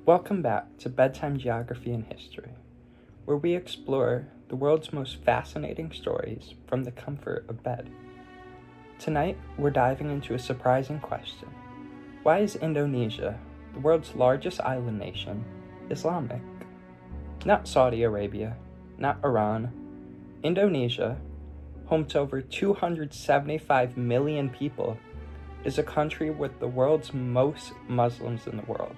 Welcome back to Bedtime Geography and History, where we explore the world's most fascinating stories from the comfort of bed. Tonight, we're diving into a surprising question. Why is Indonesia, the world's largest island nation, Islamic? Not Saudi Arabia, not Iran. Indonesia, home to over 275 million people, is a country with the world's most Muslims in the world.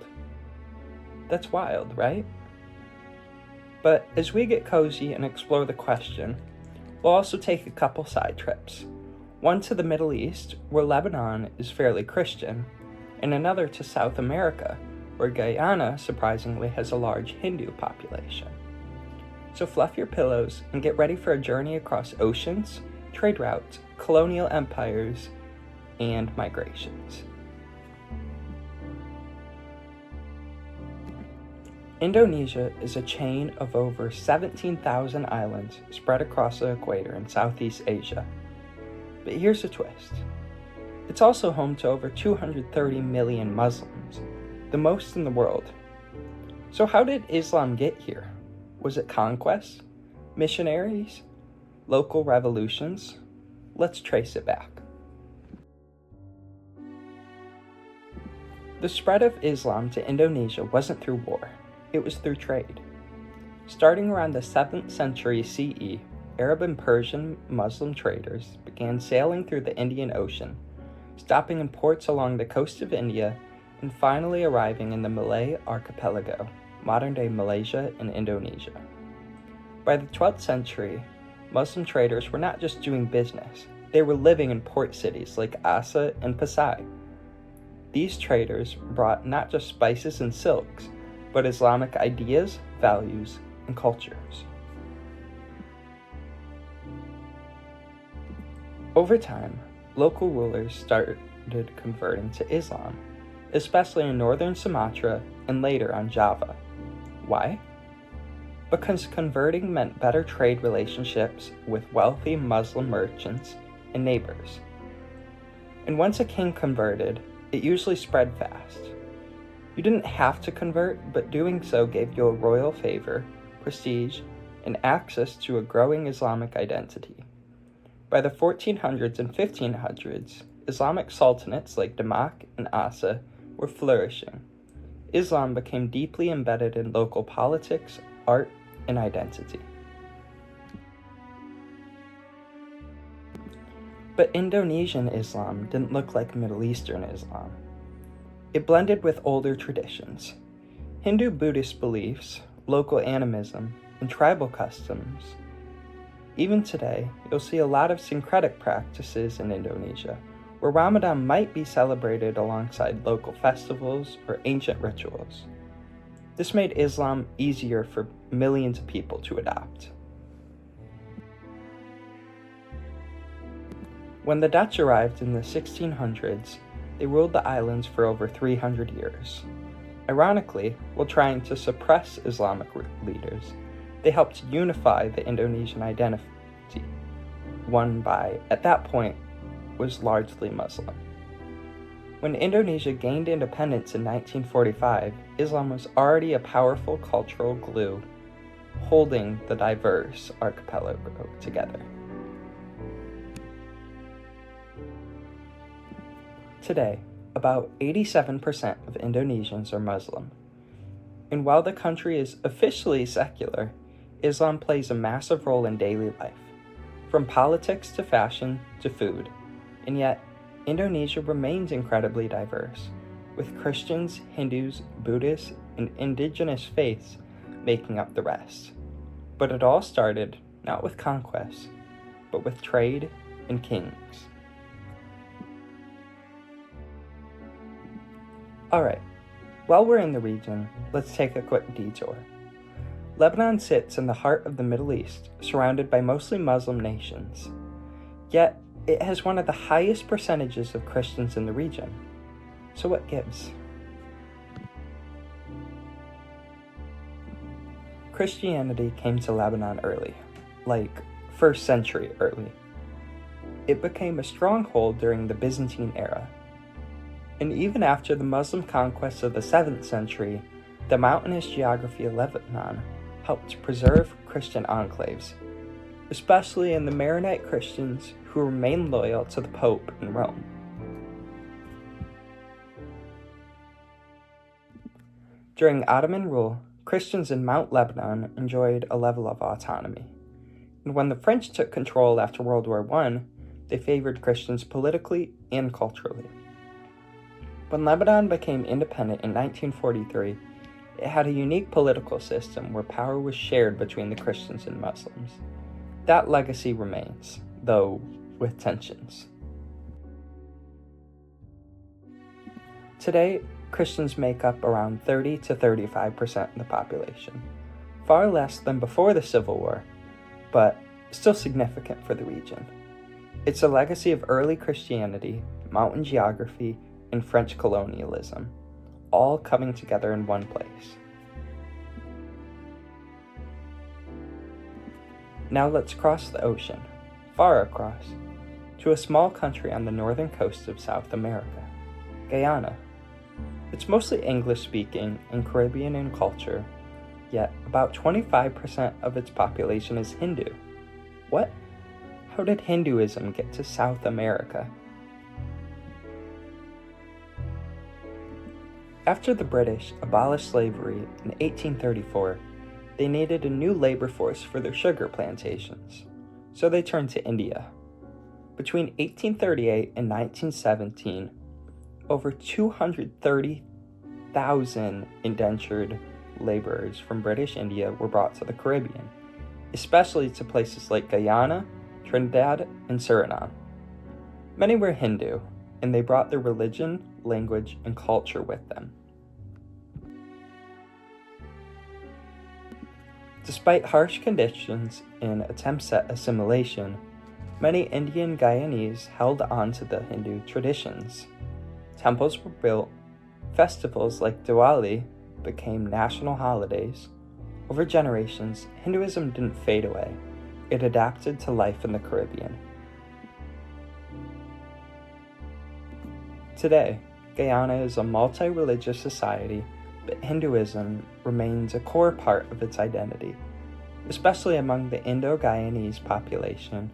That's wild, right? But as we get cozy and explore the question, we'll also take a couple side trips. One to the Middle East, where Lebanon is fairly Christian, and another to South America, where Guyana surprisingly has a large Hindu population. So fluff your pillows and get ready for a journey across oceans, trade routes, colonial empires, and migrations. Indonesia is a chain of over 17,000 islands spread across the equator in Southeast Asia. But here's the twist. It's also home to over 230 million Muslims, the most in the world. So how did Islam get here? Was it conquest? Missionaries? Local revolutions? Let's trace it back. The spread of Islam to Indonesia wasn't through war. It was through trade. Starting around the 7th century CE, Arab and Persian Muslim traders began sailing through the Indian Ocean, stopping in ports along the coast of India, and finally arriving in the Malay archipelago, modern-day Malaysia and Indonesia. By the 12th century, Muslim traders were not just doing business, they were living in port cities like Asa and Pasai. These traders brought not just spices and silks, but Islamic ideas, values, and cultures. Over time, local rulers started converting to Islam, especially in northern Sumatra and later on Java. Why? Because converting meant better trade relationships with wealthy Muslim merchants and neighbors. And once a king converted, it usually spread fast. You didn't have to convert, but doing so gave you a royal favor, prestige, and access to a growing Islamic identity. By the 1400s and 1500s, Islamic sultanates like Demak and Asa were flourishing. Islam became deeply embedded in local politics, art, and identity. But Indonesian Islam didn't look like Middle Eastern Islam. It blended with older traditions, Hindu-Buddhist beliefs, local animism, and tribal customs. Even today, you'll see a lot of syncretic practices in Indonesia, where Ramadan might be celebrated alongside local festivals or ancient rituals. This made Islam easier for millions of people to adopt. When the Dutch arrived in the 1600s, they ruled the islands for over 300 years. Ironically, while trying to suppress Islamic leaders, they helped unify the Indonesian identity, one by, at that point, was largely Muslim. When Indonesia gained independence in 1945, Islam was already a powerful cultural glue, holding the diverse archipelago together. Today, about 87% of Indonesians are Muslim. And while the country is officially secular, Islam plays a massive role in daily life, from politics to fashion to food. And yet, Indonesia remains incredibly diverse, with Christians, Hindus, Buddhists, and indigenous faiths making up the rest. But it all started not with conquest, but with trade and kings. Alright, while we're in the region, let's take a quick detour. Lebanon sits in the heart of the Middle East, surrounded by mostly Muslim nations. Yet, it has one of the highest percentages of Christians in the region. So what gives? Christianity came to Lebanon early, like 1st century early. It became a stronghold during the Byzantine era. And even after the Muslim conquest of the 7th century, The mountainous geography of Lebanon helped preserve Christian enclaves, especially in the Maronite Christians who remained loyal to the Pope in Rome. During Ottoman rule, Christians in Mount Lebanon enjoyed a level of autonomy. And when the French took control after World War I, they favored Christians politically and culturally. When Lebanon became independent in 1943, it had a unique political system where power was shared between the Christians and Muslims. That legacy remains, though with tensions. Today, Christians make up around 30 to 35% of the population, far less than before the Civil War, but still significant for the region. It's a legacy of early Christianity, mountain geography, and French colonialism, all coming together in one place. Now let's cross the ocean, far across, to a small country on the northern coast of South America, Guyana. It's mostly English-speaking and Caribbean in culture, yet about 25% of its population is Hindu. What? How did Hinduism get to South America? After the British abolished slavery in 1834, they needed a new labor force for their sugar plantations, so they turned to India. Between 1838 and 1917, over 230,000 indentured laborers from British India were brought to the Caribbean, especially to places like Guyana, Trinidad, and Suriname. Many were Hindu, and they brought their religion, language, and culture with them. Despite harsh conditions and attempts at assimilation, many Indian Guyanese held on to the Hindu traditions. Temples were built, festivals like Diwali became national holidays. Over generations, Hinduism didn't fade away. It adapted to life in the Caribbean. Today, Guyana is a multi-religious society, but Hinduism remains a core part of its identity, especially among the Indo-Guyanese population,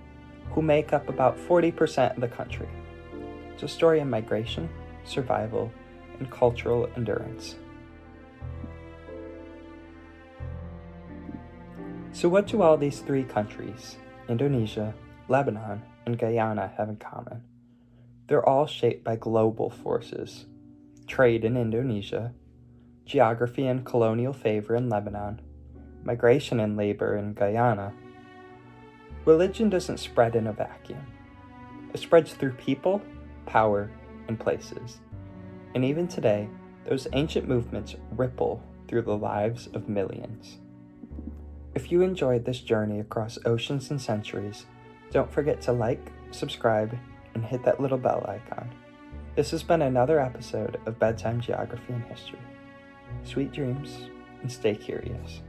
who make up about 40% of the country. It's a story of migration, survival, and cultural endurance. So what do all these three countries, Indonesia, Lebanon, and Guyana, have in common? They're all shaped by global forces: trade in Indonesia, geography and colonial favor in Lebanon, migration and labor in Guyana. Religion doesn't spread in a vacuum. It spreads through people, power, and places. And even today, those ancient movements ripple through the lives of millions. If you enjoyed this journey across oceans and centuries, don't forget to like, subscribe, and hit that little bell icon. This has been another episode of Bedtime Geography and History. Sweet dreams, and stay curious.